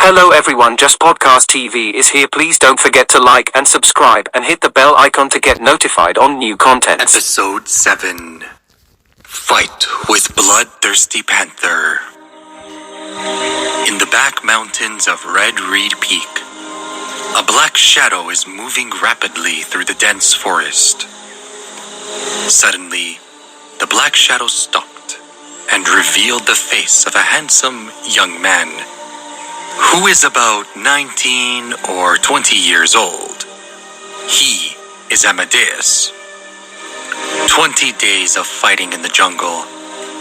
Hello everyone, Just Podcast TV is here. Please don't forget to like and subscribe and hit the bell icon to get notified on new content. Episode 7. Fight with Bloodthirsty Panther. In the back mountains of Red Reed Peak, a black shadow is moving rapidly through the dense forest. Suddenly, the black shadow stopped and revealed the face of a handsome young man who is about 19 or 20 years old. He is Amadeus. 20 days of fighting in the jungle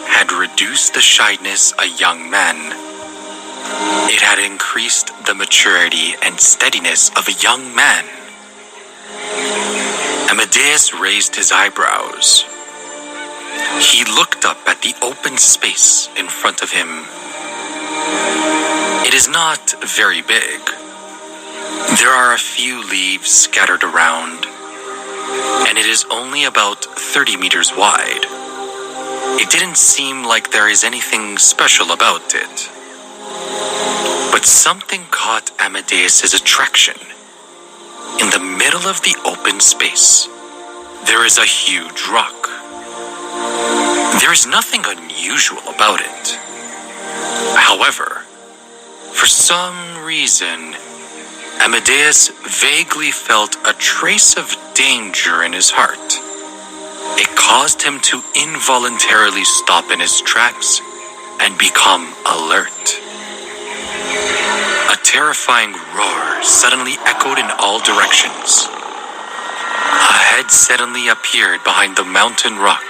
had reduced the shyness a young man. It had increased the maturity and steadiness of a young man. Amadeus raised his eyebrows. He looked up at the open space in front of him. It is not very big. There are a few leaves scattered around, and it is only about 30 meters wide. It didn't seem like there is anything special about it. But something caught Amadeus's attraction. In the middle of the open space, there is a huge rock. There is nothing unusual about it. However, for some reason, Amadeus vaguely felt a trace of danger in his heart. It caused him to involuntarily stop in his tracks and become alert. A terrifying roar suddenly echoed in all directions. A head suddenly appeared behind the mountain rock.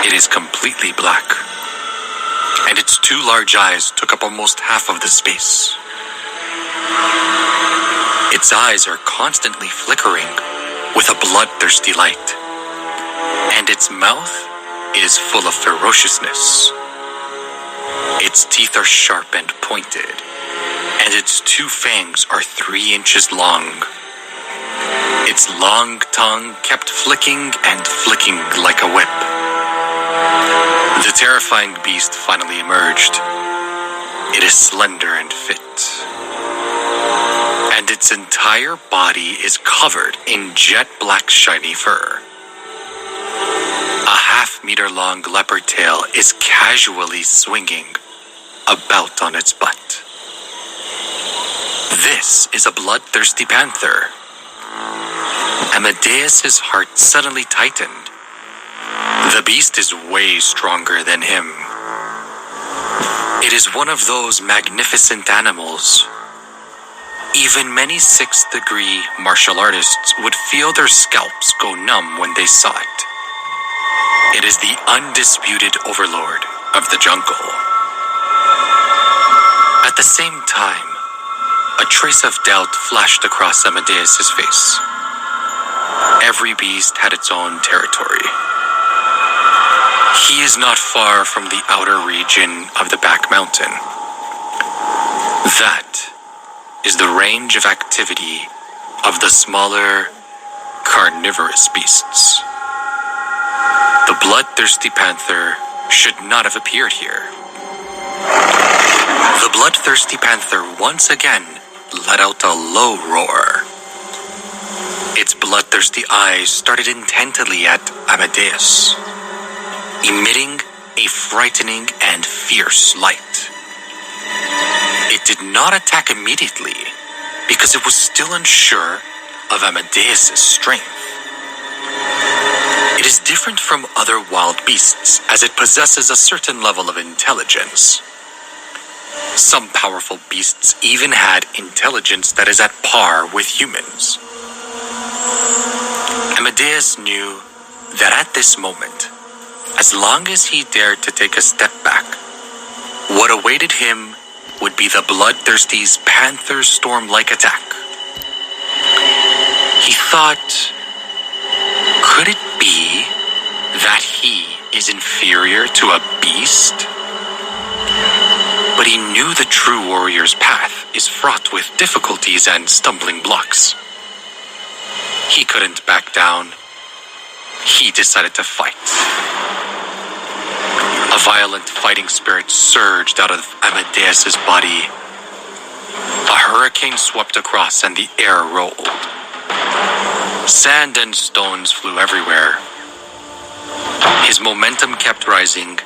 It is completely black, and its two large eyes took up almost half of the space. Its eyes are constantly flickering with a bloodthirsty light, and its mouth is full of ferociousness. Its teeth are sharp and pointed, and its two fangs are 3 inches long. Its long tongue kept flicking and flicking like a whip. The terrifying beast finally emerged. It is slender and fit, and its entire body is covered in jet black shiny fur. A half-meter-long leopard tail is casually swinging about on its butt. This is a bloodthirsty panther. Amadeus's heart suddenly tightened. The beast is way stronger than him. It is one of those magnificent animals. Even many 6th-degree martial artists would feel their scalps go numb when they saw it. It is the undisputed overlord of the jungle. At the same time, a trace of doubt flashed across Amadeus's face. Every beast had its own territory. He is not far from the outer region of the back mountain. That is the range of activity of the smaller, carnivorous beasts. The bloodthirsty panther should not have appeared here. The bloodthirsty panther once again let out a low roar. Its bloodthirsty eyes started intently at Amadeus, emitting a frightening and fierce light. It did not attack immediately because it was still unsure of Amadeus's strength. It is different from other wild beasts as it possesses a certain level of intelligence. Some powerful beasts even had intelligence that is at par with humans. Amadeus knew that at this moment, as long as he dared to take a step back, what awaited him would be the bloodthirsty's panther storm-like attack. He thought, could it be that he is inferior to a beast? But he knew the true warrior's path is fraught with difficulties and stumbling blocks. He couldn't back down. He decided to fight. A violent fighting spirit surged out of Amadeus's body, A hurricane swept across and the air rolled. Sand and stones flew everywhere. His momentum kept rising,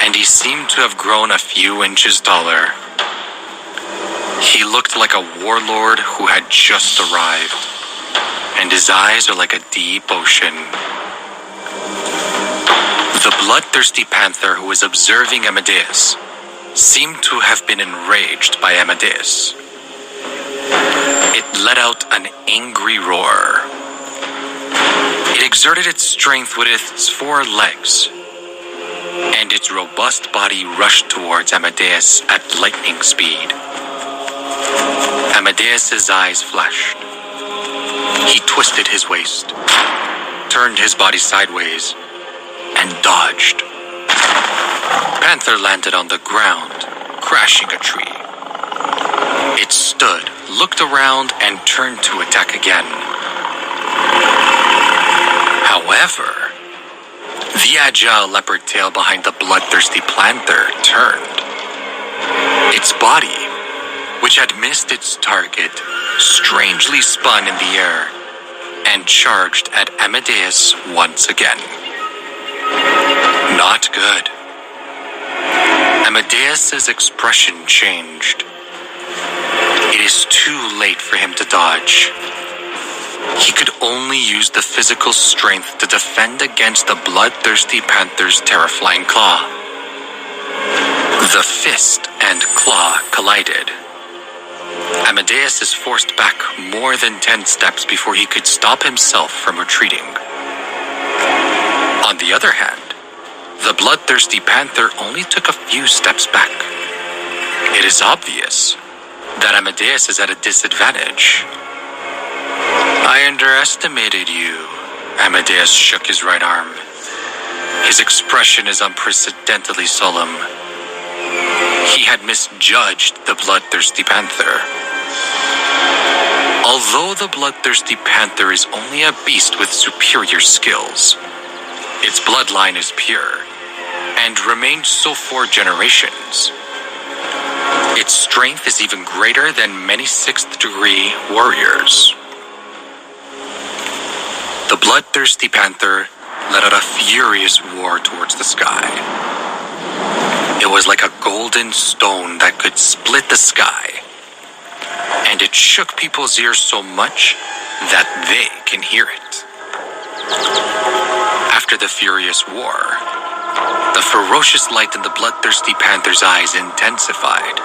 and he seemed to have grown a few inches taller. He looked like a warlord who had just arrived, and his eyes are like a deep ocean. The bloodthirsty panther who was observing Amadeus seemed to have been enraged by Amadeus. It let out an angry roar. It exerted its strength with its 4 legs, and its robust body rushed towards Amadeus at lightning speed. Amadeus's eyes flashed. He twisted his waist, turned his body sideways, and dodged. Panther landed on the ground, crashing a tree. It stood, looked around, and turned to attack again. However, the agile leopard tail behind the bloodthirsty panther turned. Its body, which had missed its target, strangely spun in the air and charged at Amadeus once again. Not good. Amadeus's expression changed. It is too late for him to dodge. He could only use the physical strength to defend against the bloodthirsty panther's terrifying claw. The fist and claw collided. Amadeus is forced back more than 10 steps before he could stop himself from retreating. On the other hand, the bloodthirsty panther only took a few steps back. It is obvious that Amadeus is at a disadvantage. I underestimated you. Amadeus shook his right arm. His expression is unprecedentedly solemn. He had misjudged the bloodthirsty panther. Although the bloodthirsty panther is only a beast with superior skills, its bloodline is pure and remained so for generations. Its strength is even greater than many 6th degree warriors. The bloodthirsty panther let out a furious roar towards the sky. It was like a golden stone that could split the sky, and it shook people's ears so much that they can hear it. After the furious war, the ferocious light in the bloodthirsty panther's eyes intensified.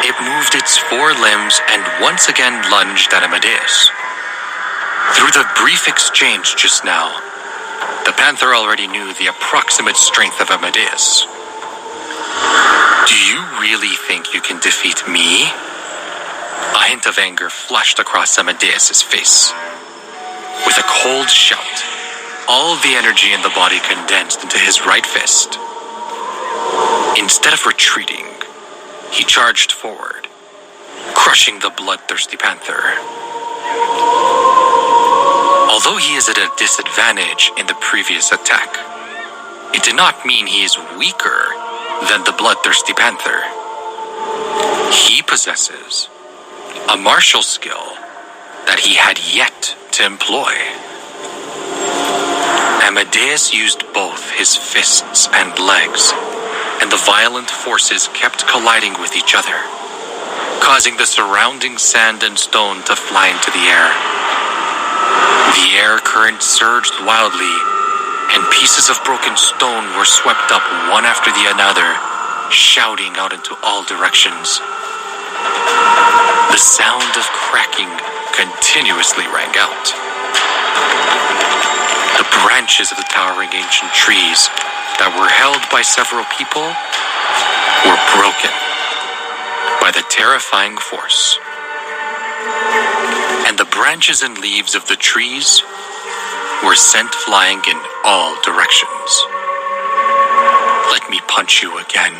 It moved its 4 limbs and once again lunged at Amadeus. Through the brief exchange just now, the panther already knew the approximate strength of Amadeus. Do you really think you can defeat me? A hint of anger flashed across Amadeus's face. With a cold shout, all the energy in the body condensed into his right fist. Instead of retreating, he charged forward, crushing the bloodthirsty panther. Although he is at a disadvantage in the previous attack, it did not mean he is weaker than the bloodthirsty panther. He possesses a martial skill that he had yet to employ. Amadeus used both his fists and legs, and the violent forces kept colliding with each other, causing the surrounding sand and stone to fly into the air. The air current surged wildly, and pieces of broken stone were swept up one after the other, shouting out into all directions. The sound of cracking continuously rang out. The branches of the towering ancient trees that were held by several people were broken by the terrifying force. And the branches and leaves of the trees were sent flying in all directions. Let me punch you again.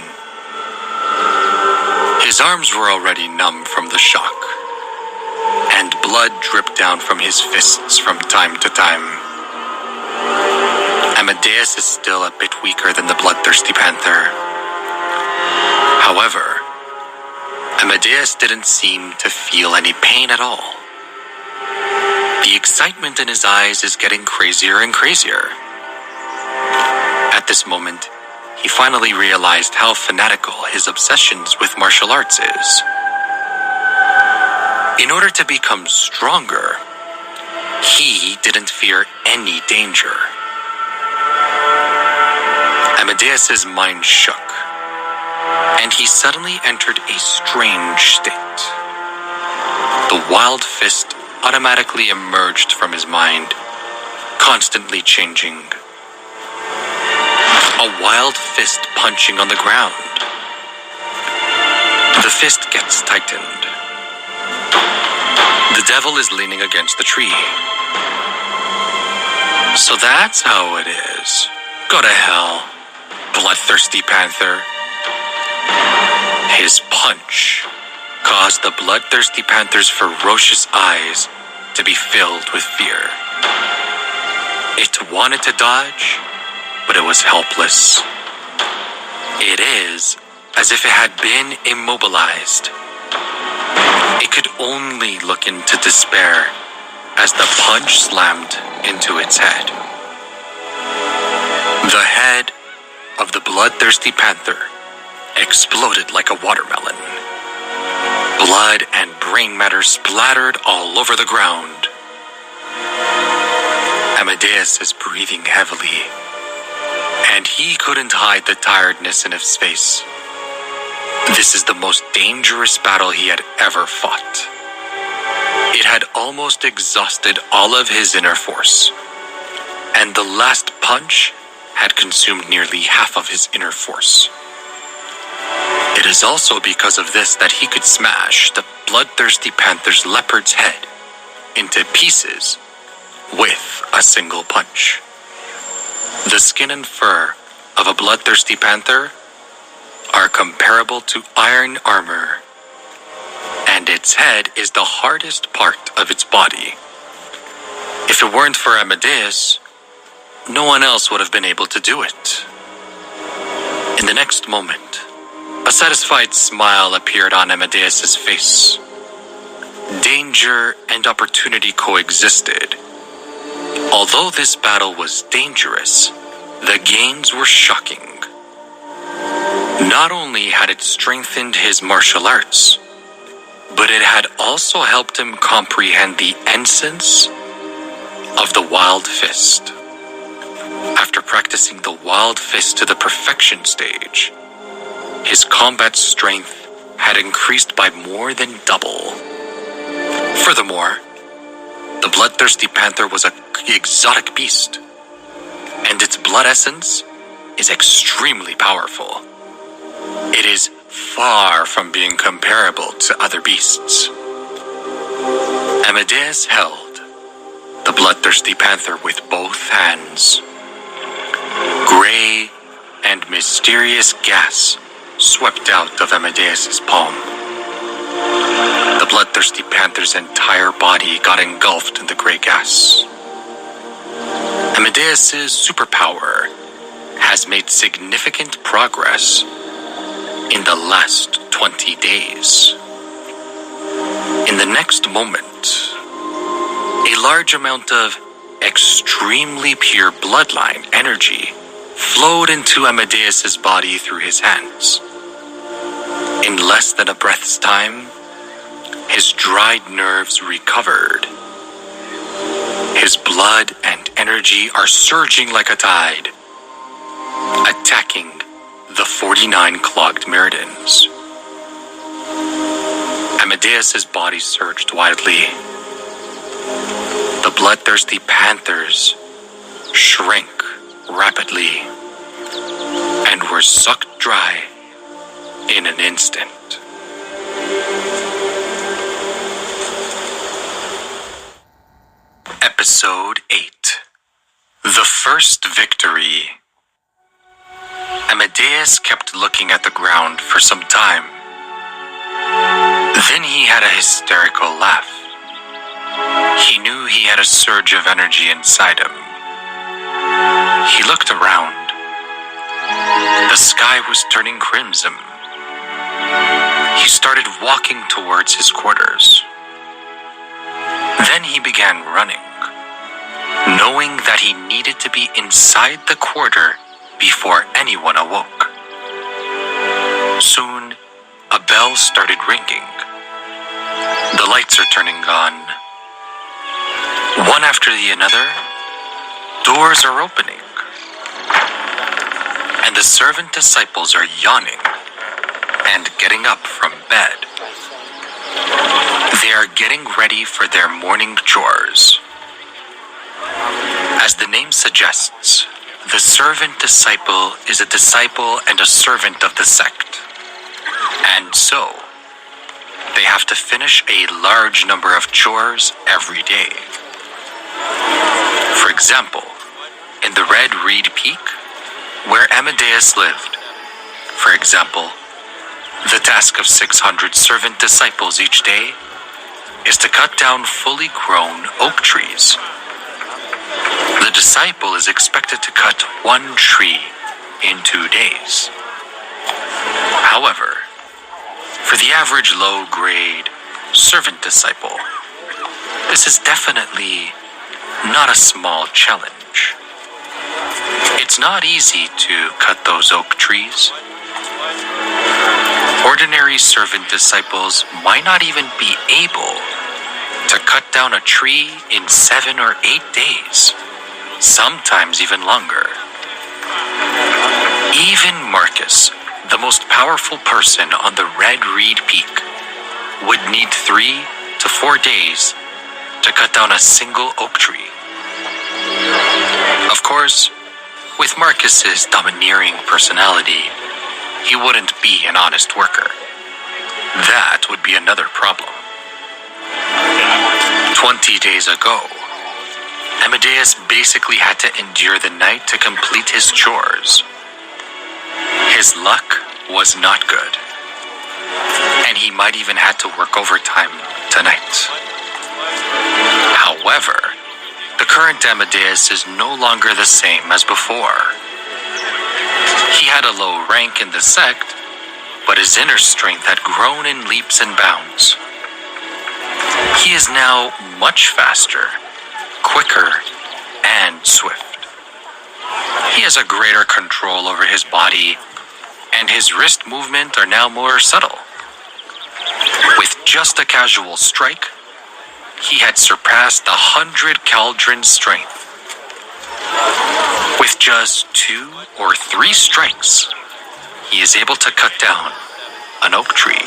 His arms were already numb from the shock, and blood dripped down from his fists from time to time. Amadeus is still a bit weaker than the bloodthirsty panther. However, Amadeus Amadeus didn't seem to feel any pain at all. The excitement in his eyes is getting crazier and crazier. At this moment, he finally realized how fanatical his obsessions with martial arts is. In order to become stronger, he didn't fear any danger. Amadeus's mind shook, and he suddenly entered a strange state. The wild fist automatically emerged from his mind, constantly changing. A wild fist punching on the ground. The fist gets tightened. The devil is leaning against the tree. So that's how it is. Go to hell, bloodthirsty panther. His punch caused the bloodthirsty panther's ferocious eyes to be filled with fear. It wanted to dodge, but it was helpless. It is as if it had been immobilized. It could only look into despair as the punch slammed into its head. The head of the bloodthirsty panther exploded like a watermelon. Blood and brain matter splattered all over the ground. Amadeus is breathing heavily, and he couldn't hide the tiredness in his face. This is the most dangerous battle he had ever fought. It had almost exhausted all of his inner force, and the last punch had consumed nearly half of his inner force. It is also because of this that he could smash the bloodthirsty panther's leopard's head into pieces with a single punch. The skin and fur of a bloodthirsty panther are comparable to iron armor, and its head is the hardest part of its body. If it weren't for Amadeus, no one else would have been able to do it. In the next moment, a satisfied smile appeared on Amadeus's face. Danger and opportunity coexisted. Although this battle was dangerous, the gains were shocking. Not only had it strengthened his martial arts, but it had also helped him comprehend the essence of the wild fist. After practicing the wild fist to the perfection stage, his combat strength had increased by more than double. Furthermore, the bloodthirsty panther was an exotic beast, and its blood essence is extremely powerful. It is far from being comparable to other beasts. Amadeus held the bloodthirsty panther with both hands. Gray and mysterious gas swept out of Amadeus's palm. The bloodthirsty panther's entire body got engulfed in the gray gas. Amadeus's superpower has made significant progress in the last 20 days. In the next moment, a large amount of extremely pure bloodline energy flowed into Amadeus's body through his hands. In less than a breath's time, his dried nerves recovered. His blood and energy are surging like a tide, attacking the 49 clogged meridians. Amadeus's body surged wildly. The bloodthirsty panthers shrank rapidly and were sucked dry in an instant. Episode 8. The First Victory. Amadeus kept looking at the ground for some time. Then he had a hysterical laugh. He knew he had a surge of energy inside him. He looked around. The sky was turning crimson. He started started walking towards his quarters. Then he began running, knowing that he needed to be inside the quarter before anyone awoke. Soon, a bell started ringing. The lights are turning on. One after the other, doors are opening. And the servant disciples are yawning and getting up from bed. They are getting ready for their morning chores. As the name suggests, the servant disciple is a disciple and a servant of the sect. And so, they have to finish a large number of chores every day. For example, in the Red Reed Peak, where Amadeus lived, for example, the task of 600 servant disciples each day is to cut down fully grown oak trees. The disciple is expected to cut one tree in 2 days. However, for the average low-grade servant disciple, this is definitely not a small challenge. It's not easy to cut those oak trees. Ordinary servant disciples might not even be able to cut down a tree in 7 or 8 days, sometimes even longer. Even Marcus, the most powerful person on the Red Reed Peak, would need 3 to 4 days to cut down a single oak tree. Of course, with Marcus's domineering personality, he wouldn't be an honest worker. That would be another problem. 20 days ago, Amadeus basically had to endure the night to complete his chores. His luck was not good, and he might even had to work overtime tonight. However, the current Amadeus is no longer the same as before. He had a low rank in the sect, but his inner strength had grown in leaps and bounds. He is now much faster, quicker, and swift. He has a greater control over his body, and his wrist movement are now more subtle. With just a casual strike, he had surpassed 100 cauldron strength. With just 2 or 3 strikes, he is able to cut down an oak tree.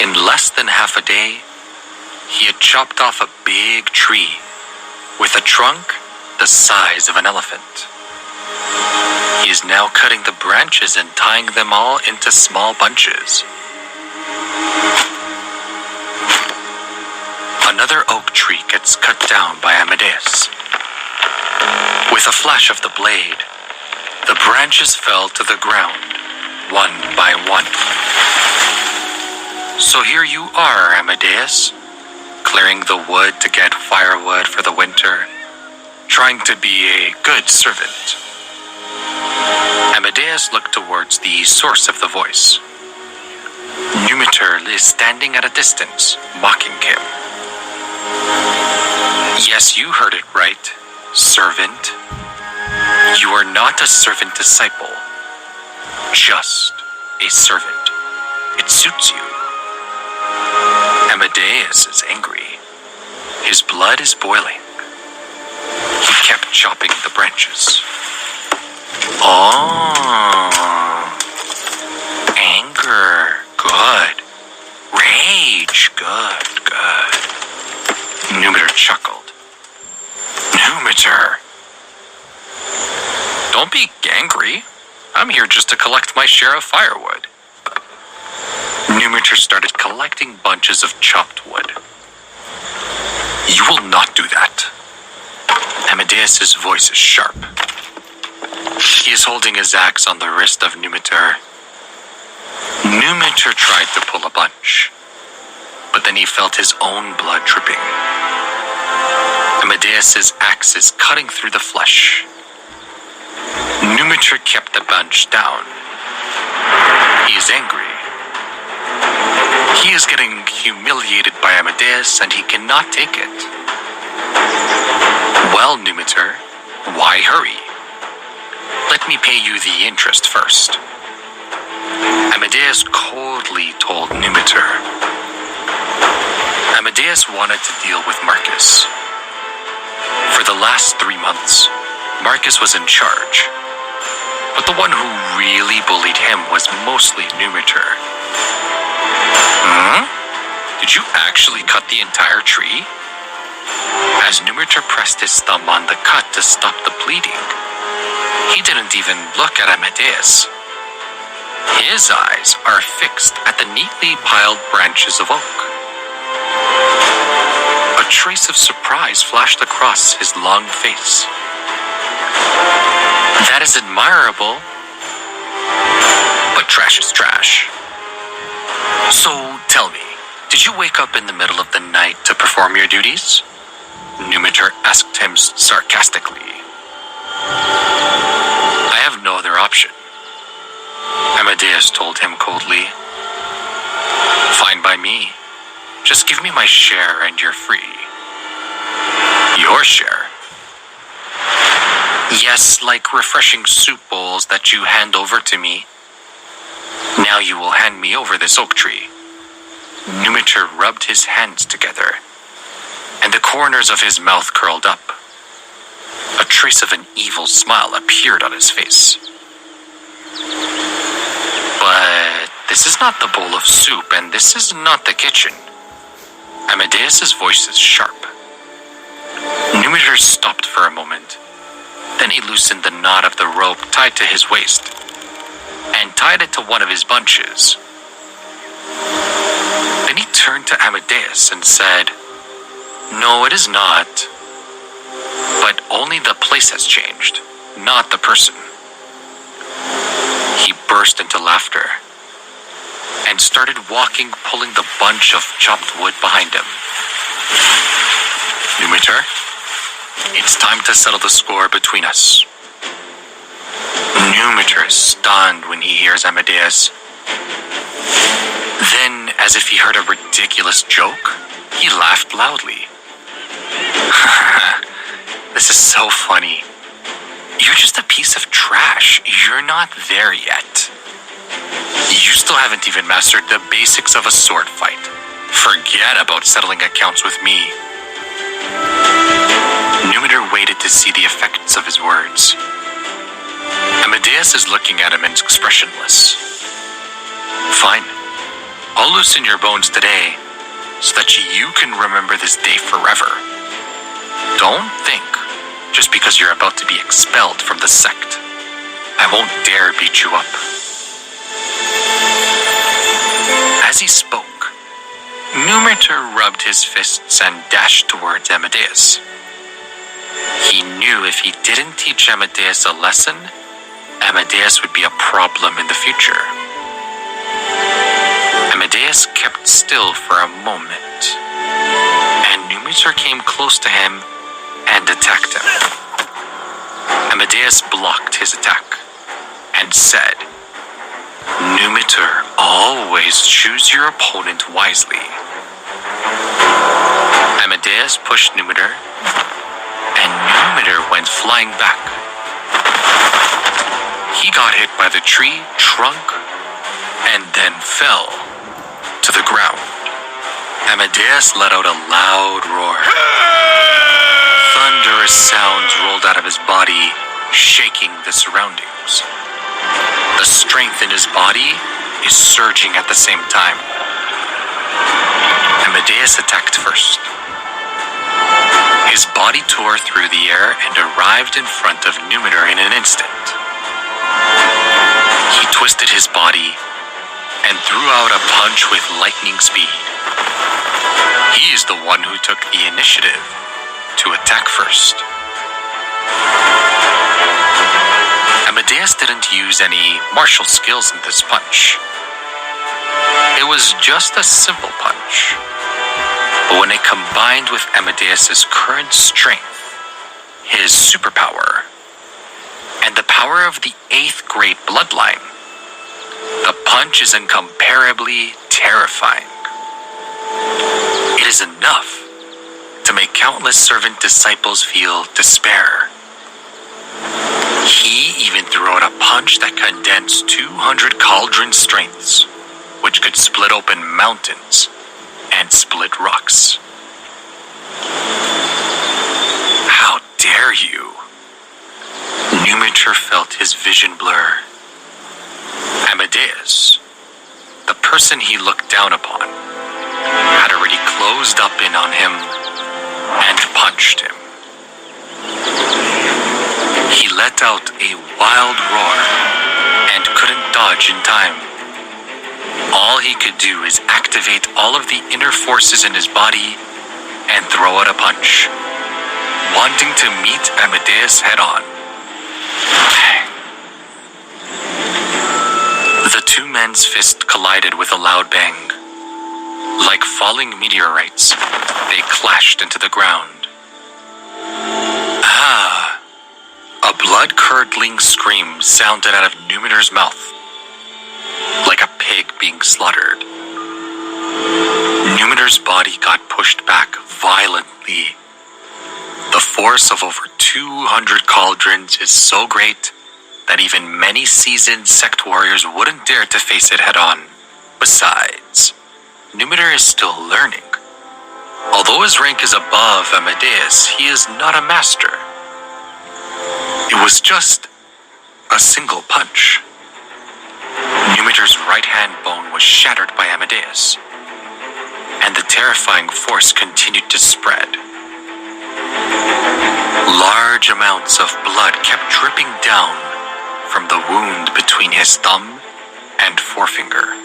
In less than half a day, he had chopped off a big tree with a trunk the size of an elephant. He is now cutting the branches and tying them all into small bunches. Another oak tree gets cut down by Amadeus. With a flash of the blade, the branches fell to the ground, one by one. So here you are, Amadeus, clearing the wood to get firewood for the winter, trying to be a good servant. Amadeus looked towards the source of the voice. Numitor is standing at a distance, mocking him. Yes, you heard it right, servant. You are not a servant disciple, just a servant. It suits you. Amadeus is angry. His blood is boiling. He kept chopping the branches. Oh, anger, good. Rage, good. Numitor chuckled. Numitor! Don't be angry. I'm here just to collect my share of firewood. Numitor started collecting bunches of chopped wood. You will not do that. Amadeus's voice is sharp. He is holding his axe on the wrist of Numitor. Numitor tried to pull a bunch, but then he felt his own blood dripping. Amadeus's axe is cutting through the flesh. Numitor kept the bunch down. He is angry. He is getting humiliated by Amadeus and he cannot take it. Well, Numitor, why hurry? Let me pay you the interest first. Amadeus coldly told Numitor. Amadeus wanted to deal with Marcus. For the last 3 months, Marcus was in charge. But the one who really bullied him was mostly Numitor. Did you actually cut the entire tree? As Numitor pressed his thumb on the cut to stop the bleeding, he didn't even look at Amadeus. His eyes are fixed at the neatly piled branches of oak. A trace of surprise flashed across his long face. That is admirable, but trash is trash. So tell me, did you wake up in the middle of the night to perform your duties? Numitor asked him sarcastically. I have no other option, Amadeus told him coldly. Fine by me. Just give me my share and you're free. Your share? Yes, like refreshing soup bowls that you hand over to me. Now you will hand me over this oak tree. Numitor rubbed his hands together, and the corners of his mouth curled up. A trace of an evil smile appeared on his face. But this is not the bowl of soup, and this is not the kitchen. Amadeus's voice is sharp. Numitor stopped for a moment. Then he loosened the knot of the rope tied to his waist and tied it to one of his bunches. Then he turned to Amadeus and said, No, it is not. But only the place has changed, not the person. He burst into laughter and started walking, pulling the bunch of chopped wood behind him. Numitor, it's time to settle the score between us. Numitor is stunned when he hears Amadeus. Then, as if he heard a ridiculous joke, he laughed loudly. This is so funny. You're just a piece of trash. You're not there yet. You still haven't even mastered the basics of a sword fight. Forget about settling accounts with me. Numitor waited to see the effects of his words. Amadeus is looking at him and expressionless. Fine. I'll loosen your bones today so that you can remember this day forever. Don't think, just because you're about to be expelled from the sect, I won't dare beat you up. As he spoke, Numitor rubbed his fists and dashed towards Amadeus. He knew if he didn't teach Amadeus a lesson, Amadeus would be a problem in the future. Amadeus kept still for a moment, and Numitor came close to him and attacked him. Amadeus blocked his attack and said, Numitor, always choose your opponent wisely. Amadeus pushed Numitor, and Numitor went flying back. He got hit by the tree trunk and then fell to the ground. Amadeus let out a loud roar. Thunderous sounds rolled out of his body, shaking the surroundings. The strength in his body is surging at the same time. Amadeus attacked first. His body tore through the air and arrived in front of Numitor in an instant. He twisted his body and threw out a punch with lightning speed. He is the one who took the initiative to attack first. Amadeus didn't use any martial skills in this punch. It was just a simple punch. But when it combined with Amadeus's current strength, his superpower, and the power of the 8th grade bloodline, the punch punch is incomparably terrifying. It is enough to make countless servant disciples feel despair. He even threw out a punch that condensed 200 cauldron strengths, which could split open mountains and split rocks. How dare you? Numitor felt his vision blur. Amadeus, the person he looked down upon, had already closed up in on him and punched him. He let out a wild roar and couldn't dodge in time. All he could do is activate all of the inner forces in his body and throw out a punch, wanting to meet Amadeus head on. The two men's fists collided with a loud bang. Like falling meteorites, they clashed into the ground. A blood-curdling scream sounded out of Numitor's mouth, like a pig being slaughtered. Numitor's body got pushed back violently. The force of over 200 cauldrons is so great that even many seasoned sect warriors wouldn't dare to face it head-on. Besides, Numitor is still learning. Although his rank is above Amadeus, he is not a master. It was just a single punch. Numitor's right hand bone was shattered by Amadeus, and the terrifying force continued to spread. Large amounts of blood kept dripping down from the wound between his thumb and forefinger.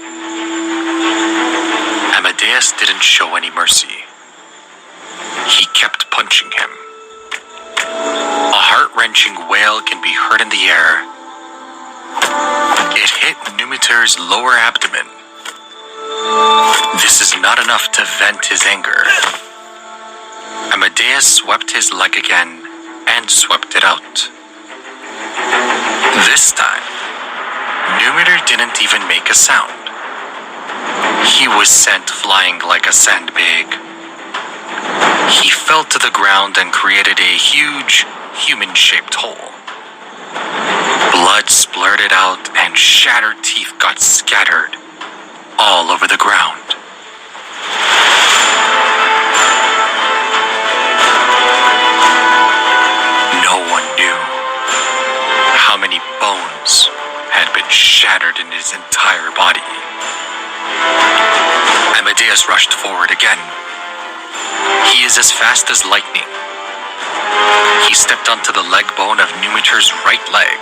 Amadeus didn't show any mercy. He kept punching him. A heart-wrenching wail can be heard in the air. It hit Numitor's lower abdomen. This is not enough to vent his anger. Amadeus swept his leg again and swept it out. This time, Numitor didn't even make a sound. He was sent flying like a sandbag. He fell to the ground and created a huge, human-shaped hole. Blood splurted out and shattered teeth got scattered all over the ground. No one knew how many bones had been shattered in his entire body. Amadeus rushed forward again. He is as fast as lightning. He stepped onto the leg bone of Numitor's right leg.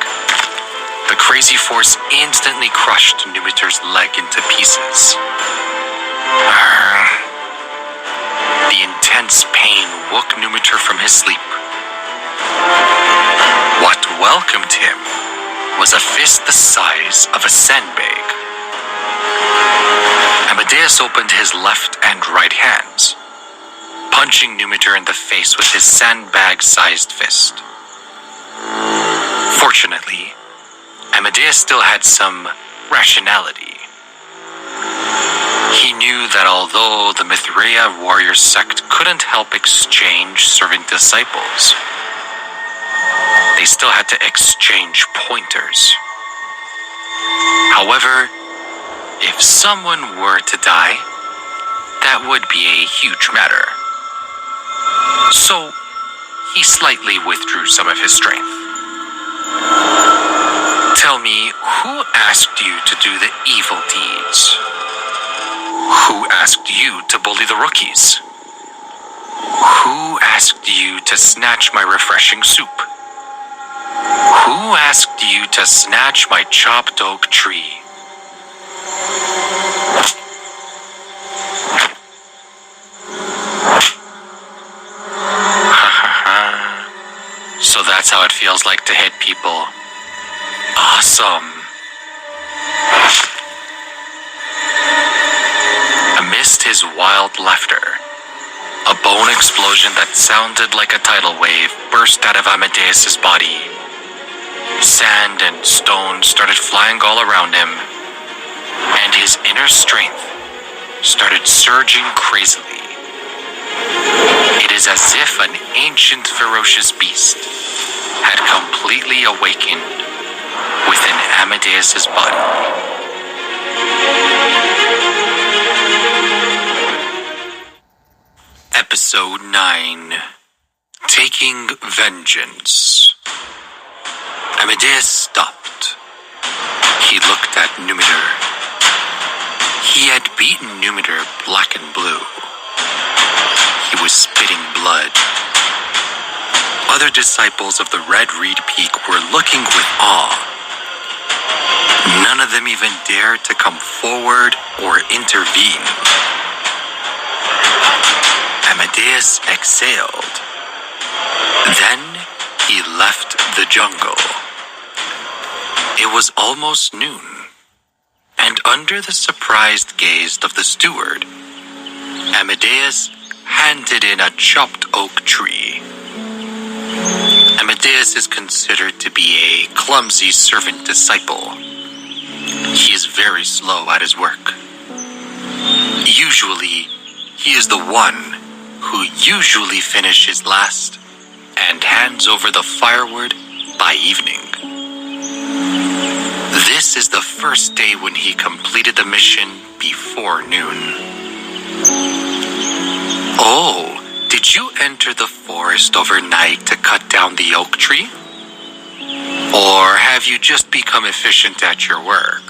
The crazy force instantly crushed Numitor's leg into pieces. The intense pain woke Numitor from his sleep. What welcomed him was a fist the size of a sandbag. Amadeus opened his left and right hands, punching Numitor in the face with his sandbag-sized fist. Fortunately, Amadeus still had some rationality. He knew that although the Mithraea warrior sect couldn't help exchange servant disciples, they still had to exchange pointers. However, if someone were to die, that would be a huge matter. So, he slightly withdrew some of his strength. Tell me, who asked you to do the evil deeds? Who asked you to bully the rookies? Who asked you to snatch my refreshing soup? Who asked you to snatch my chopped oak tree? So that's how it feels like to hit people. Awesome. Amidst his wild laughter, a bone explosion that sounded like a tidal wave burst out of Amadeus's body. Sand and stones started flying all around him. inner strength started surging crazily. It is as if an ancient ferocious beast had completely awakened within Amadeus's body. Episode 9. Taking Vengeance. Amadeus stopped. He looked at Numitor. He had beaten Numitor black and blue. He was spitting blood. Other disciples of the Red Reed Peak were looking with awe. None of them even dared to come forward or intervene. Amadeus exhaled. Then he left the jungle. It was almost noon, and under the surprised gaze of the steward, Amadeus handed in a chopped oak tree. Amadeus is considered to be a clumsy servant disciple. He is very slow at his work. Usually, he is the one who usually finishes last and hands over the firewood by evening. This is the first day when he completed the mission before noon. Oh, did you enter the forest overnight to cut down the oak tree? Or have you just become efficient at your work?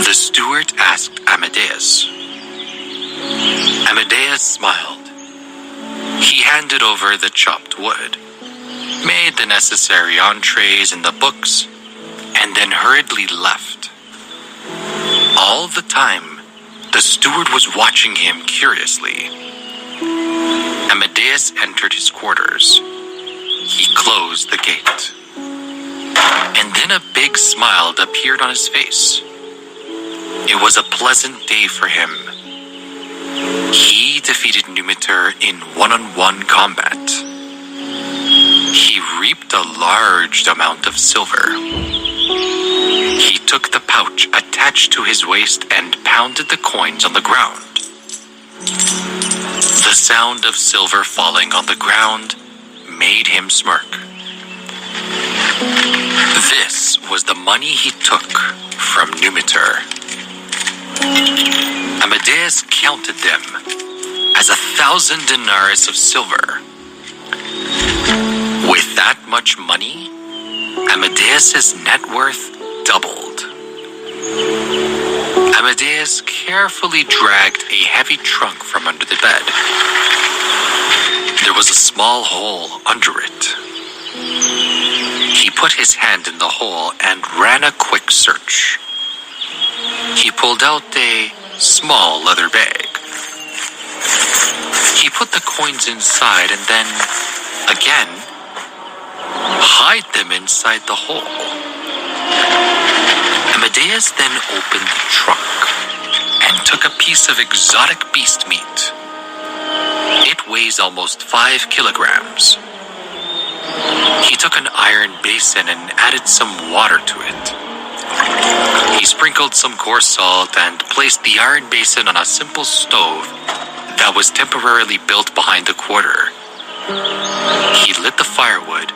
The steward asked Amadeus. Amadeus smiled. He handed over the chopped wood, made the necessary entrees in the books, and then hurriedly left. All the time, the steward was watching him curiously. Amadeus entered his quarters. He closed the gate. And then a big smile appeared on his face. It was a pleasant day for him. He defeated Numitor in one-on-one combat. He reaped a large amount of silver. He took the pouch attached to his waist and pounded the coins on the ground. The sound of silver falling on the ground made him smirk. This was the money he took from Numitor. Amadeus counted them as 1,000 denarii of silver. With that much money, Amadeus's net worth doubled. Amadeus carefully dragged a heavy trunk from under the bed. There was a small hole under it. He put his hand in the hole and ran a quick search. He pulled out a small leather bag. He put the coins inside and then, again, hide them inside the hole. Amadeus then opened the trunk and took a piece of exotic beast meat. It weighs almost 5 kilograms. He took an iron basin and added some water to it. He sprinkled some coarse salt and placed the iron basin on a simple stove that was temporarily built behind the quarter. He lit the firewood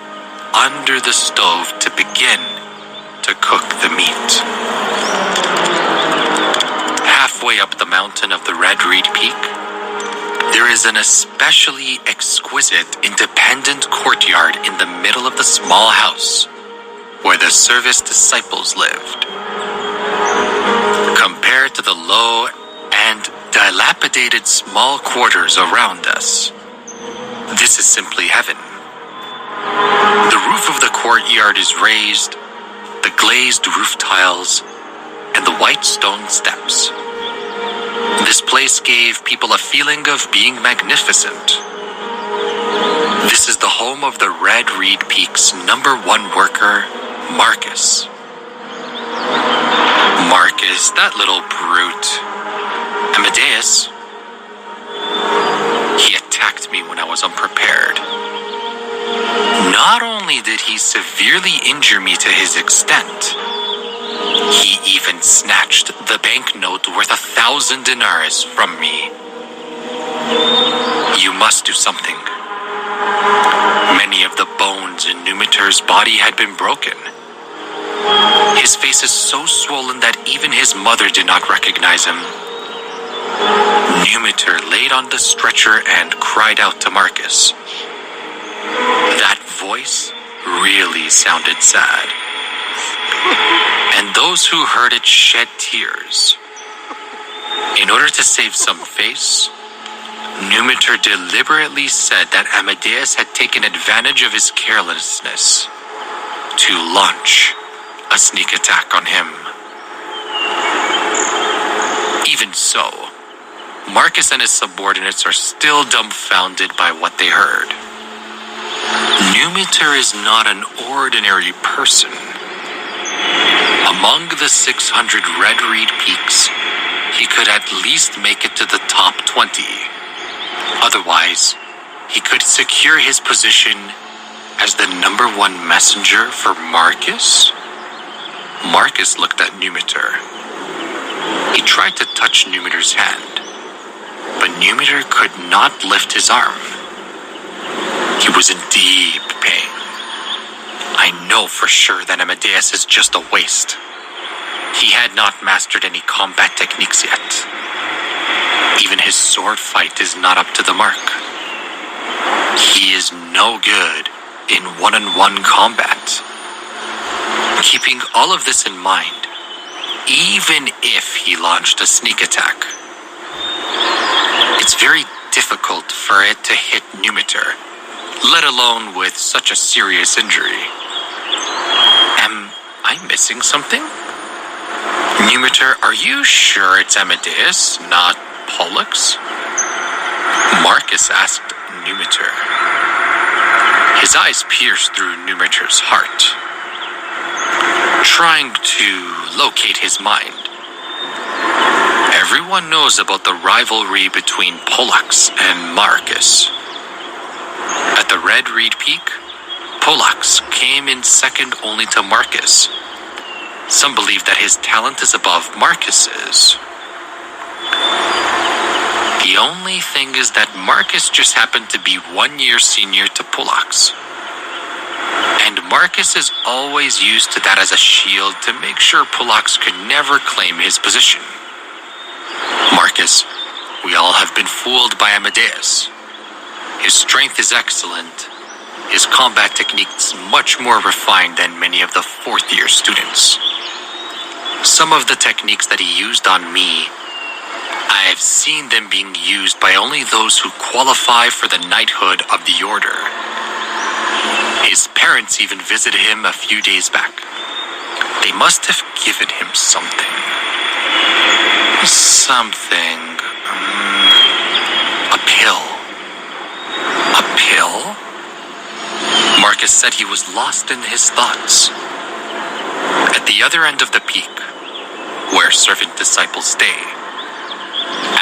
under the stove to begin to cook the meat. Halfway up the mountain of the Red Reed Peak, there is an especially exquisite independent courtyard in the middle of the small house where the service disciples lived. Compared to the low and dilapidated small quarters around us, this is simply heaven. The roof of the courtyard is raised, the glazed roof tiles, and the white stone steps. This place gave people a feeling of being magnificent. This is the home of the Red Reed Peak's #1 worker, Marcus. Marcus, that little brute. Amadeus. He attacked me when I was unprepared. Not only did he severely injure me to his extent, He even snatched the banknote worth 1,000 denarii from me. You must do something. Many of the bones in Numitor's body had been broken. His face is so swollen that even his mother did not recognize him. Numitor laid on the stretcher and cried out to Marcus. That voice really sounded sad. And those who heard it shed tears. In order to save some face, Numitor deliberately said that Amadeus had taken advantage of his carelessness to launch a sneak attack on him. Even so, Marcus and his subordinates are still dumbfounded by what they heard. Numitor is not an ordinary person. Among the 600 red reed peaks, he could at least make it to the top 20. Otherwise, he could secure his position as the #1 messenger for Marcus? Marcus looked at Numitor. He tried to touch Numitor's hand, but Numitor could not lift his arm. He was in deep pain. I know for sure that Amadeus is just a waste. He had not mastered any combat techniques yet. Even his sword fight is not up to the mark. He is no good in one-on-one combat. Keeping all of this in mind, even if he launched a sneak attack, it's very difficult for it to hit Numitor, let alone with such a serious injury. Am I missing something? Numitor, are you sure it's Amadeus, not Pollux? Marcus asked Numitor. His eyes pierced through Numitor's heart, trying to locate his mind. Everyone knows about the rivalry between Pollux and Marcus. At the Red Reed Peak, Pollux came in second only to Marcus. Some believe that his talent is above Marcus's. The only thing is that Marcus just happened to be 1 year senior to Pollux. And Marcus is always used to that as a shield to make sure Pollux could never claim his position. Marcus, we all have been fooled by Amadeus. His strength is excellent. His combat techniques much more refined than many of the fourth-year students. Some of the techniques that he used on me, I've seen them being used by only those who qualify for the knighthood of the order. His parents even visited him a few days back. They must have given him something. A pill. A pill? Marcus said he was lost in his thoughts. At the other end of the peak, where servant disciples stay,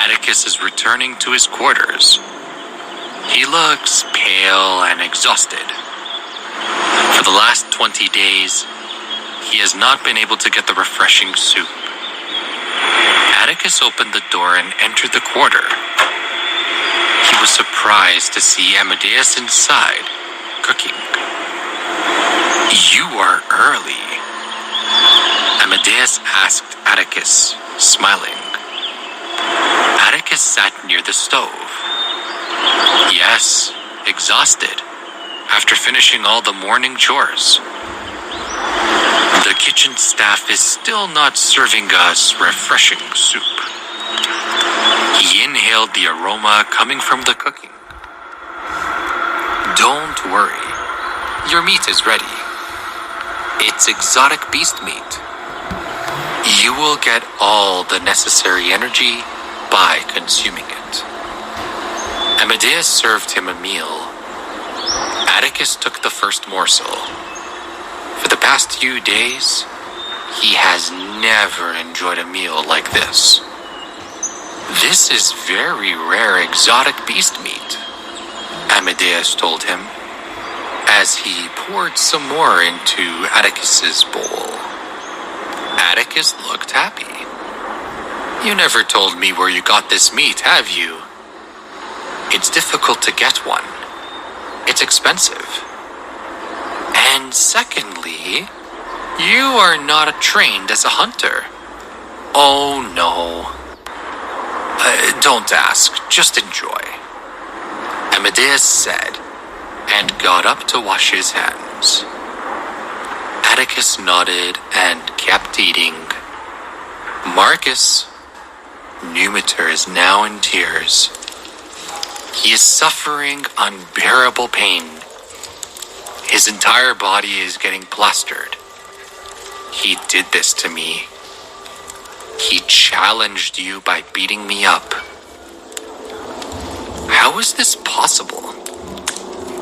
Atticus is returning to his quarters. He looks pale and exhausted. For the last 20 days, he has not been able to get the refreshing soup. Atticus opened the door and entered the quarter. He was surprised to see Amadeus inside, cooking. You are early, Amadeus asked Atticus, smiling. Atticus sat near the stove. Yes, exhausted, after finishing all the morning chores. The kitchen staff is still not serving us refreshing soup. He inhaled the aroma coming from the cooking. Don't worry, your meat is ready. It's exotic beast meat. You will get all the necessary energy by consuming it. Amadeus served him a meal. Atticus took the first morsel. For the past few days, he has never enjoyed a meal like this. This is very rare exotic beast meat, Amadeus told him, as he poured some more into Atticus's bowl. Atticus looked happy. You never told me where you got this meat, have you? It's difficult to get one. It's expensive. And secondly, you are not trained as a hunter. Oh no. Don't ask, just enjoy, Amadeus said, and got up to wash his hands. Atticus nodded and kept eating. Marcus, Numitor is now in tears. He is suffering unbearable pain. His entire body is getting plastered. He did this to me. He challenged you by beating me up. How is this possible?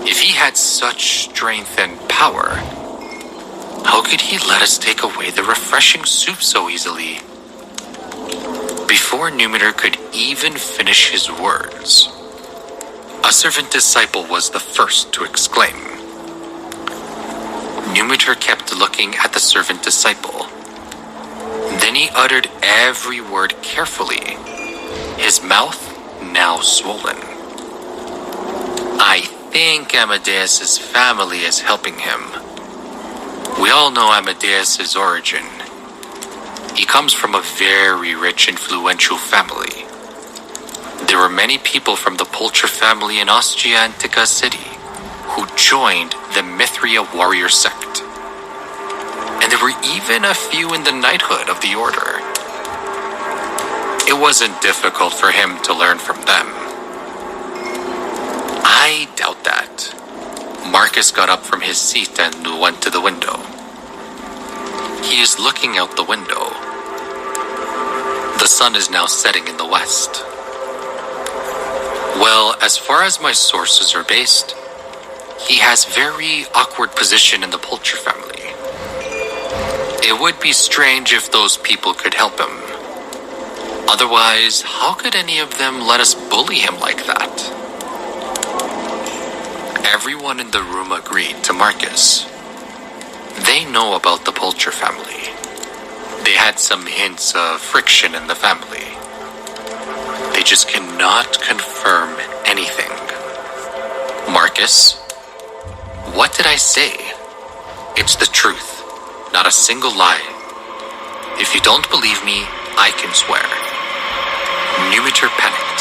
If he had such strength and power, how could he let us take away the refreshing soup so easily? Before Numitor could even finish his words, a servant disciple was the first to exclaim. Numitor kept looking at the servant disciple. Then he uttered every word carefully, his mouth now swollen. I think Amadeus's family is helping him. We all know Amadeus's origin. He comes from a very rich, influential family. There were many people from the Pulcher family in Ostiantica City who joined the Mithria warrior sect. And there were even a few in the knighthood of the order. It wasn't difficult for him to learn from them. I doubt that. Marcus got up from his seat and went to the window. He is looking out the window. The sun is now setting in the west. Well, as far as my sources are based, he has very awkward position in the Pulcher family. It would be strange if those people could help him. Otherwise, how could any of them let us bully him like that? Everyone in the room agreed to Marcus. They know about the Pulcher family. They had some hints of friction in the family. They just cannot confirm anything. Marcus, what did I say? It's the truth, not a single lie. If you don't believe me, I can swear. Numitor panicked.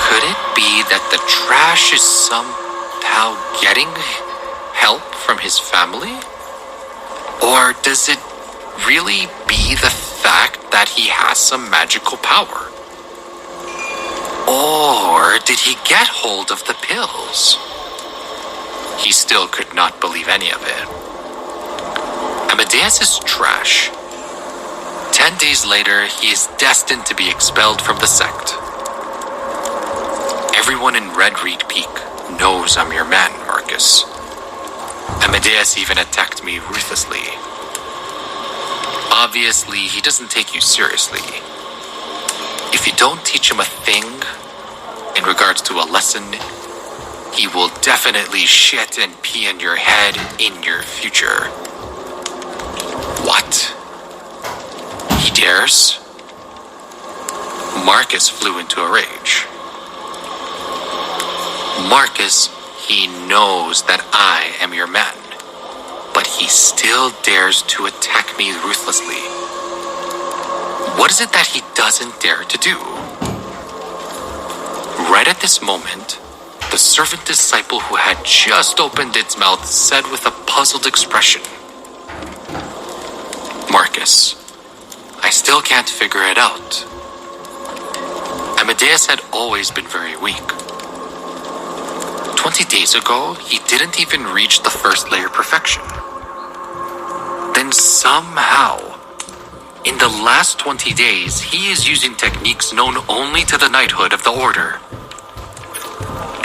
Could it be that the trash is somehow getting help from his family? Or does it really be the fact that he has some magical power? Or did he get hold of the pills? He still could not believe any of it. Amadeus is trash. 10 days later, he is destined to be expelled from the sect. Everyone in Red Reed Peak knows I'm your man, Marcus. Amadeus even attacked me ruthlessly. Obviously, he doesn't take you seriously. If you don't teach him a thing in regards to a lesson, he will definitely shit and pee in your head in your future. What? He dares? Marcus flew into a rage. Marcus, he knows that I am your man, but he still dares to attack me ruthlessly. What is it that he doesn't dare to do? Right at this moment, the servant disciple who had just opened its mouth said with a puzzled expression, Marcus, I still can't figure it out. Amadeus had always been very weak. 20 days ago, he didn't even reach the first layer perfection. Then somehow, in the last 20 days, he is using techniques known only to the knighthood of the order.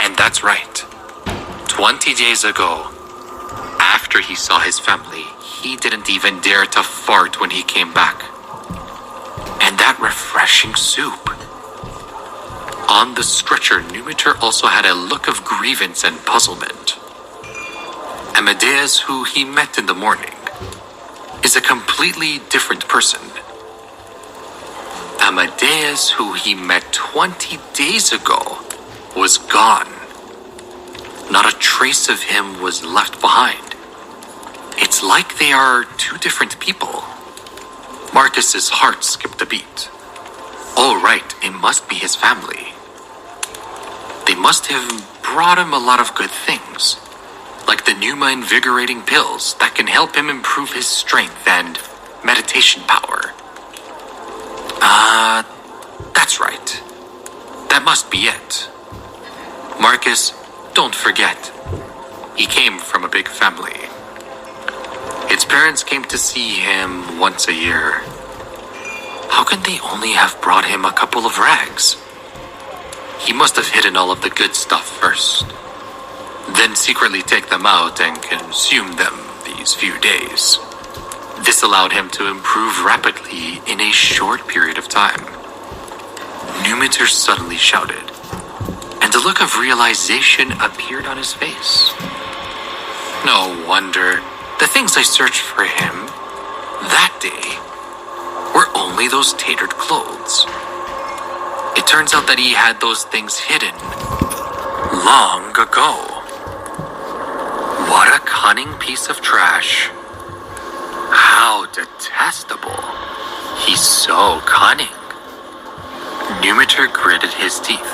And that's right. 20 days ago, after he saw his family, he didn't even dare to fart when he came back. And that refreshing soup. On the stretcher, Numitor also had a look of grievance and puzzlement. Amadeus, who he met in the morning, is a completely different person. Amadeus, who he met 20 days ago, was gone. Not a trace of him was left behind. It's like they are two different people. Marcus's heart skipped a beat. Oh right, it must be his family. They must have brought him a lot of good things, like the Pneuma invigorating pills that can help him improve his strength and meditation power. That's right. That must be it. Marcus, don't forget, he came from a big family. His parents came to see him once a year. How can they only have brought him a couple of rags? He must have hidden all of the good stuff first, then secretly take them out and consume them these few days. This allowed him to improve rapidly in a short period of time. Numitor suddenly shouted, and a look of realization appeared on his face. No wonder the things I searched for him that day were only those tatered clothes. It turns out that he had those things hidden long ago. What a cunning piece of trash. How detestable. He's so cunning. Numitor gritted his teeth.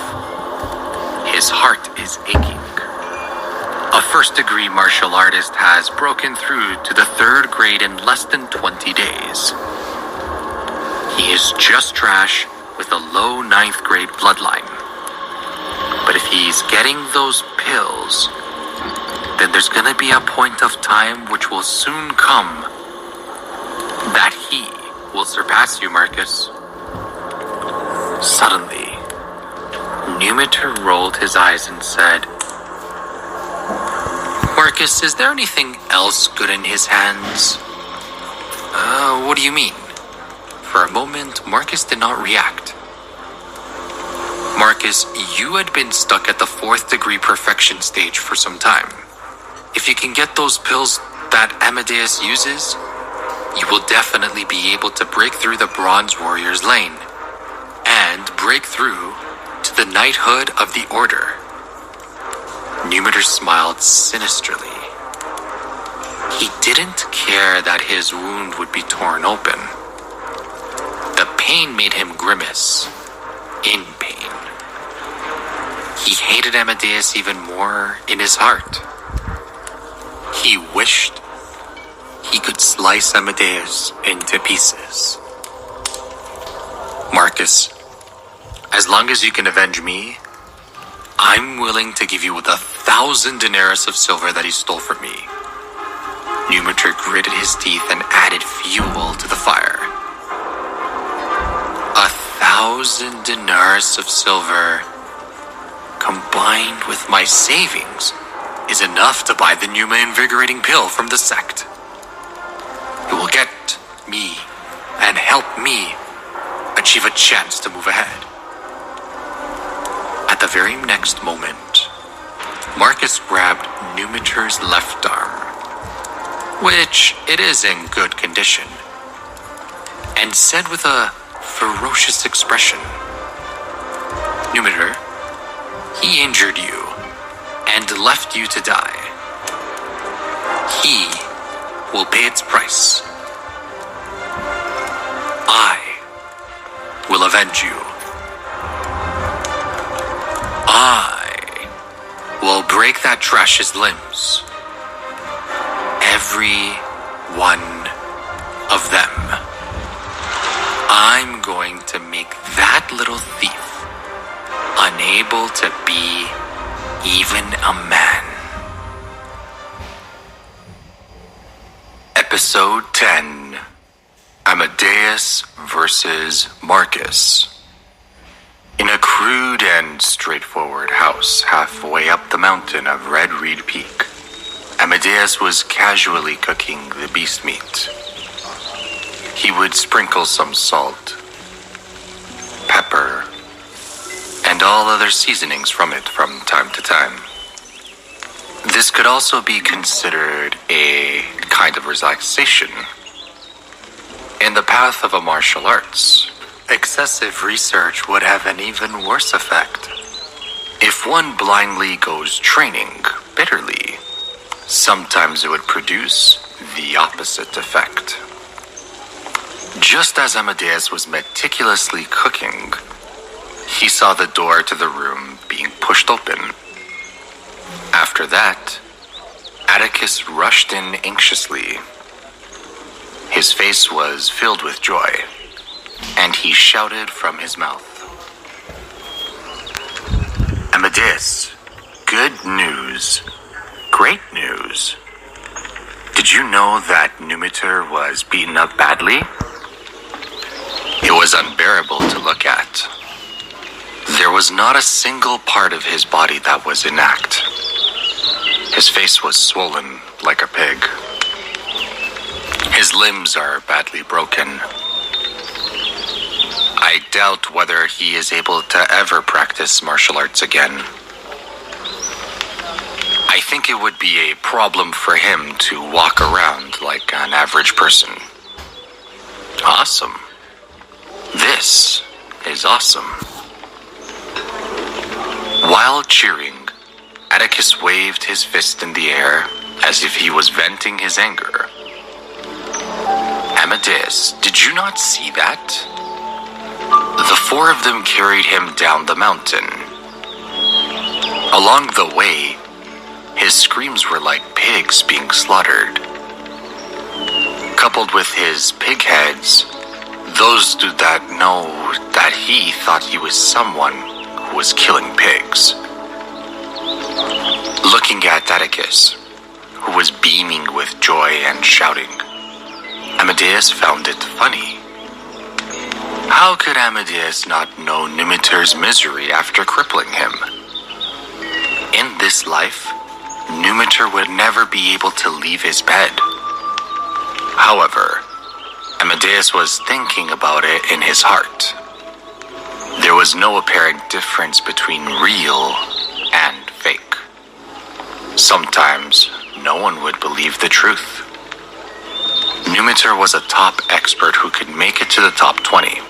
His heart is aching. A first-degree martial artist has broken through to the 3rd grade in less than 20 days. He is just trash with a low 9th grade bloodline. But if he's getting those pills, then there's gonna be a point of time which will soon come that he will surpass you, Marcus. Suddenly, Numitor rolled his eyes and said, Marcus, is there anything else good in his hands? What do you mean? For a moment, Marcus did not react. Marcus, you had been stuck at the 4th degree perfection stage for some time. If you can get those pills that Amadeus uses, you will definitely be able to break through the Bronze Warrior's lane and break through to the Knighthood of the Order. Numitor smiled sinisterly. He didn't care that his wound would be torn open. The pain made him grimace, in pain. He hated Amadeus even more in his heart. He wished he could slice Amadeus into pieces. Marcus, as long as you can avenge me, I'm willing to give you 1,000 denarii of silver that he stole from me. Numitor gritted his teeth and added fuel to the fire. 1,000 denarii of silver, combined with my savings, is enough to buy the Pneuma invigorating pill from the sect. It will get me and help me achieve a chance to move ahead. At the very next moment, Marcus grabbed Numitor's left arm, which it is in good condition, and said with a ferocious expression, Numitor, he injured you and left you to die. He will pay its price. I will avenge you. I will break that trash's limbs. Every one of them. I'm going to make that little thief unable to be even a man. Episode 10. Amadeus versus Marcus. In a crude and straightforward house halfway up the mountain of Red Reed Peak, Amadeus was casually cooking the beast meat. He would sprinkle some salt, pepper, and all other seasonings from it from time to time. This could also be considered a kind of relaxation, In the path of a martial arts, excessive research would have an even worse effect. If one blindly goes training bitterly, sometimes it would produce the opposite effect. Just as Amadeus was meticulously cooking, he saw the door to the room being pushed open. After that, Atticus rushed in anxiously. His face was filled with joy, and he shouted from his mouth, "Amadeus, good news. Great news. Did you know that Numitor was beaten up badly? It was unbearable to look at. There was not a single part of his body that was intact. His face was swollen like a pig. His limbs are badly broken. I doubt whether he is able to ever practice martial arts again. I think it would be a problem for him to walk around like an average person." Awesome. This is awesome. While cheering, Atticus waved his fist in the air as if he was venting his anger. "Amadeus, did you not see that? The four of them carried him down the mountain. Along the way, his screams were like pigs being slaughtered. Coupled with his pig heads, those that know that he thought he was someone who was killing pigs." Looking at Atticus, who was beaming with joy and shouting, Amadeus found it funny. How could Amadeus not know Numitor's misery after crippling him? In this life, Numitor would never be able to leave his bed. However, Amadeus was thinking about it in his heart. There was no apparent difference between real and fake. Sometimes, no one would believe the truth. Numitor was a top expert who could make it to the top 20.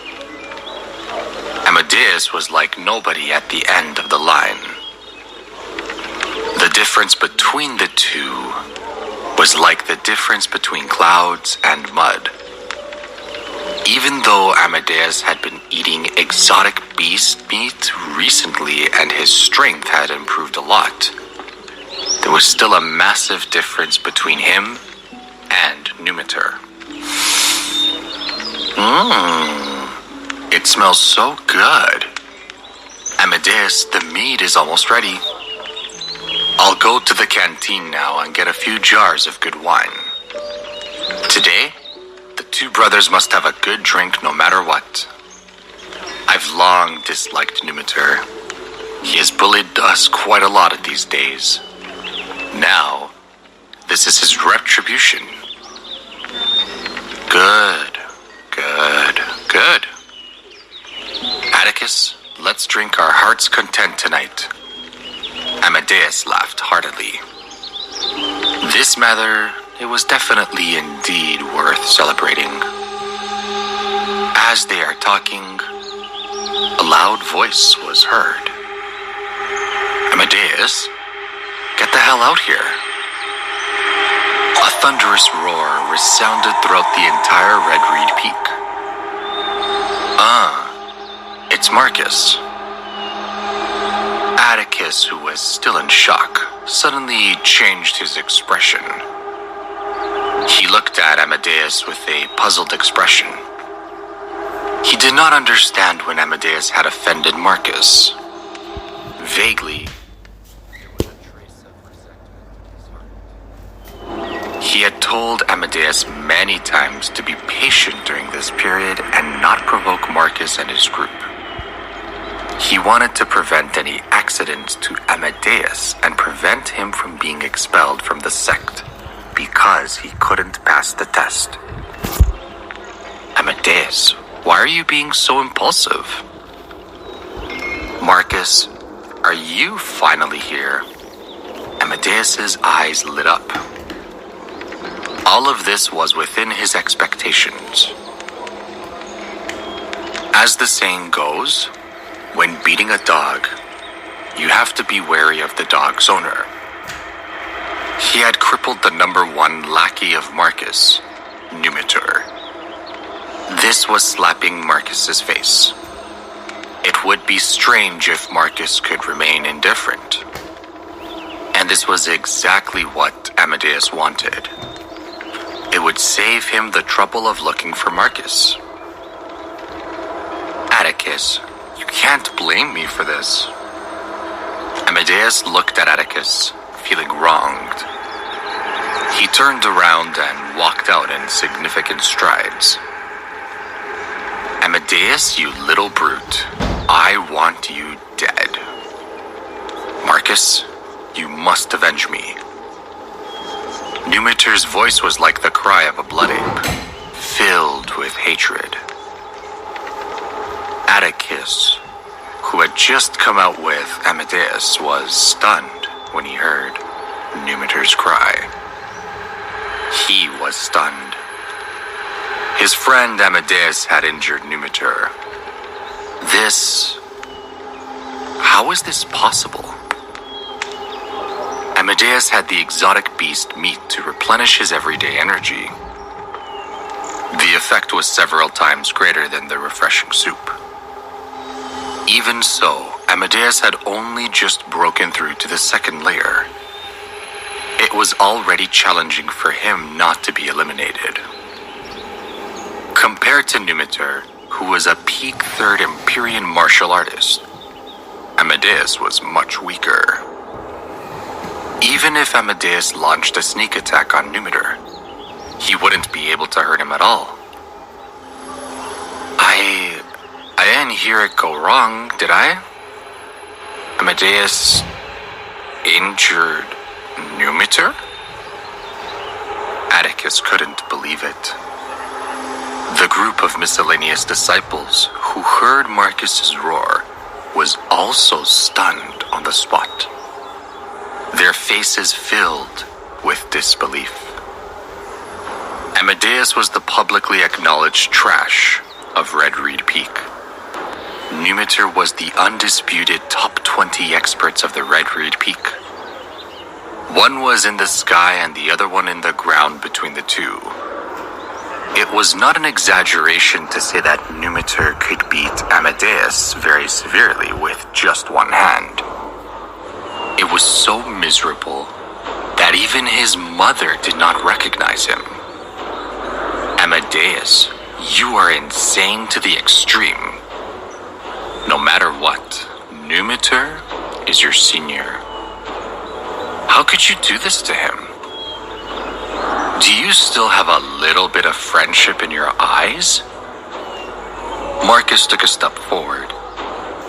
Amadeus was like nobody at the end of the line. The difference between the two was like the difference between clouds and mud. Even though Amadeus had been eating exotic beast meat recently and his strength had improved a lot, there was still a massive difference between him and Numitor. It smells so good. Amadeus, the meat is almost ready. I'll go to the canteen now and get a few jars of good wine. Today, the two brothers must have a good drink no matter what. I've long disliked Numitor. He has bullied us quite a lot these days. Now, this is his retribution. Good. Atticus, let's drink our heart's content tonight. Amadeus laughed heartily. This matter, it was definitely indeed worth celebrating. As they are talking, a loud voice was heard. Amadeus, get the hell out here. A thunderous roar resounded throughout the entire Red Reed Peak. It's Marcus. Atticus, who was still in shock, suddenly changed his expression. He looked at Amadeus with a puzzled expression. He did not understand when Amadeus had offended Marcus. Vaguely, there was a trace of resentment in his heart. He had told Amadeus many times to be patient during this period and not provoke Marcus and his group. He wanted to prevent any accidents to Amadeus and prevent him from being expelled from the sect because he couldn't pass the test. Amadeus, why are you being so impulsive? Marcus, are you finally here? Amadeus's eyes lit up. All of this was within his expectations. As the saying goes, when beating a dog, you have to be wary of the dog's owner. He had crippled the number one lackey of Marcus, Numitor. This was slapping Marcus's face. It would be strange if Marcus could remain indifferent. And this was exactly what Amadeus wanted. It would save him the trouble of looking for Marcus. Atticus, you can't blame me for this. Amadeus looked at Atticus, feeling wronged. He turned around and walked out in significant strides. Amadeus, you little brute, I want you dead. Marcus, you must avenge me. Numitor's voice was like the cry of a blood ape, filled with hatred. Atticus, who had just come out with Amadeus, was stunned when he heard Numitor's cry. He was stunned. His friend Amadeus had injured Numitor. How is this possible? Amadeus had the exotic beast meat to replenish his everyday energy. The effect was several times greater than the refreshing soup. Even so, Amadeus had only just broken through to the second layer. It was already challenging for him not to be eliminated. Compared to Numitor, who was a peak third Empyrean martial artist, Amadeus was much weaker. Even if Amadeus launched a sneak attack on Numitor, he wouldn't be able to hurt him at all. I didn't hear it go wrong, did I? Amadeus injured Numitor? Atticus couldn't believe it. The group of miscellaneous disciples who heard Marcus's roar was also stunned on the spot. Their faces filled with disbelief. Amadeus was the publicly acknowledged trash of Red Reed Peak. Numitor was the undisputed top 20 experts of the Red Reed Peak. One was in the sky and the other one in the ground between the two. It was not an exaggeration to say that Numitor could beat Amadeus very severely with just one hand. It was so miserable that even his mother did not recognize him. Amadeus, you are insane to the extreme. No matter what, Numitor is your senior. How could you do this to him? Do you still have a little bit of friendship in your eyes? Marcus took a step forward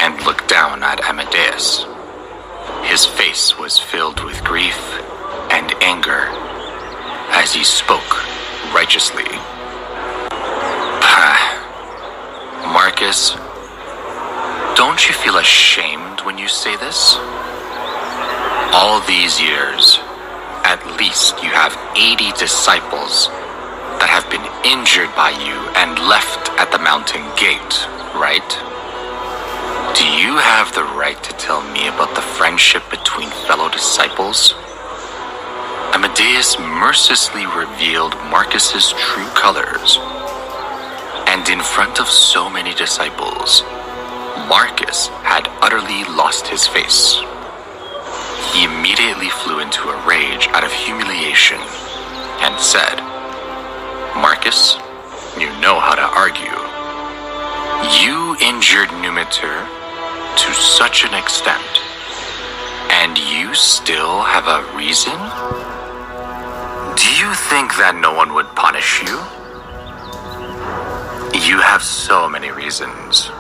and looked down at Amadeus. His face was filled with grief and anger as he spoke righteously. Marcus, don't you feel ashamed when you say this? All these years, at least you have 80 disciples that have been injured by you and left at the mountain gate, right? Do you have the right to tell me about the friendship between fellow disciples? Amadeus mercilessly revealed Marcus's true colors. And in front of so many disciples, Marcus had utterly lost his face. He immediately flew into a rage out of humiliation and said, Marcus, you know how to argue. You injured Numitor to such an extent, and you still have a reason? Do you think that no one would punish you? You have so many reasons.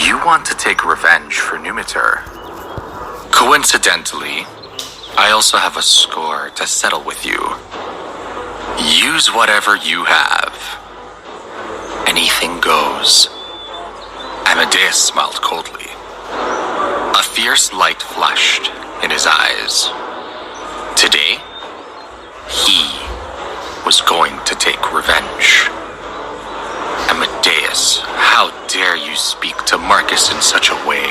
You want to take revenge for Numitor. Coincidentally, I also have a score to settle with you. Use whatever you have. Anything goes. Amadeus smiled coldly. A fierce light flashed in his eyes. Today, he was going to take revenge. Amadeus, how to Marcus in such a way?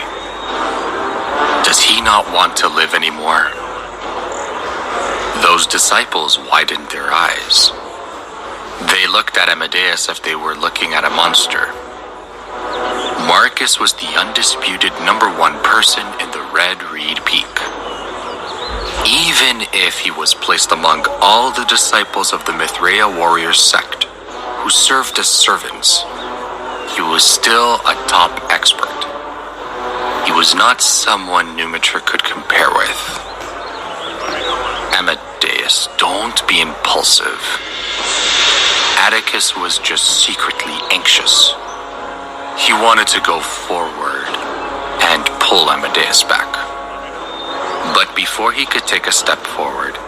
Does he not want to live anymore? Those disciples widened their eyes. They looked at Amadeus as if they were looking at a monster. Marcus was the undisputed #1 person in the Red Reed Peak. Even if he was placed among all the disciples of the Mithraea warriors sect, who served as servants, he was still a top expert. He was not someone Numitor could compare with. Amadeus, don't be impulsive. Atticus was just secretly anxious. He wanted to go forward and pull Amadeus back. But before he could take a step forward,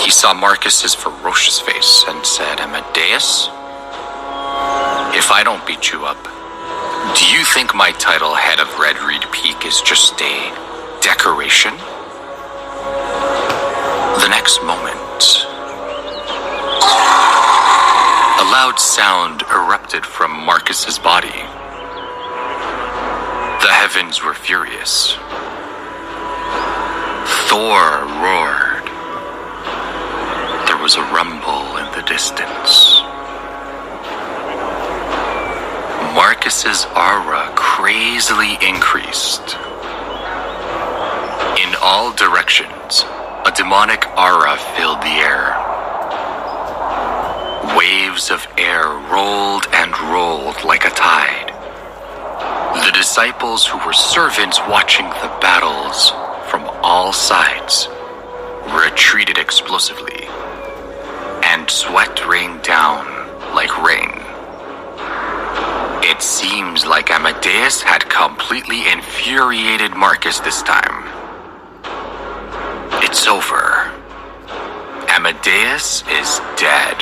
he saw Marcus's ferocious face and said, "Amadeus, if I don't beat you up, do you think my title head of Red Reed Peak is just a decoration?" The next moment, a loud sound erupted from Marcus's body. The heavens were furious. Thor roared. There was a rumble in the distance. Marcus's aura crazily increased. In all directions, a demonic aura filled the air. Waves of air rolled and rolled like a tide. The disciples who were servants watching the battles from all sides retreated explosively, and sweat rained down like rain. It seems like Amadeus had completely infuriated Marcus this time. It's over. Amadeus is dead.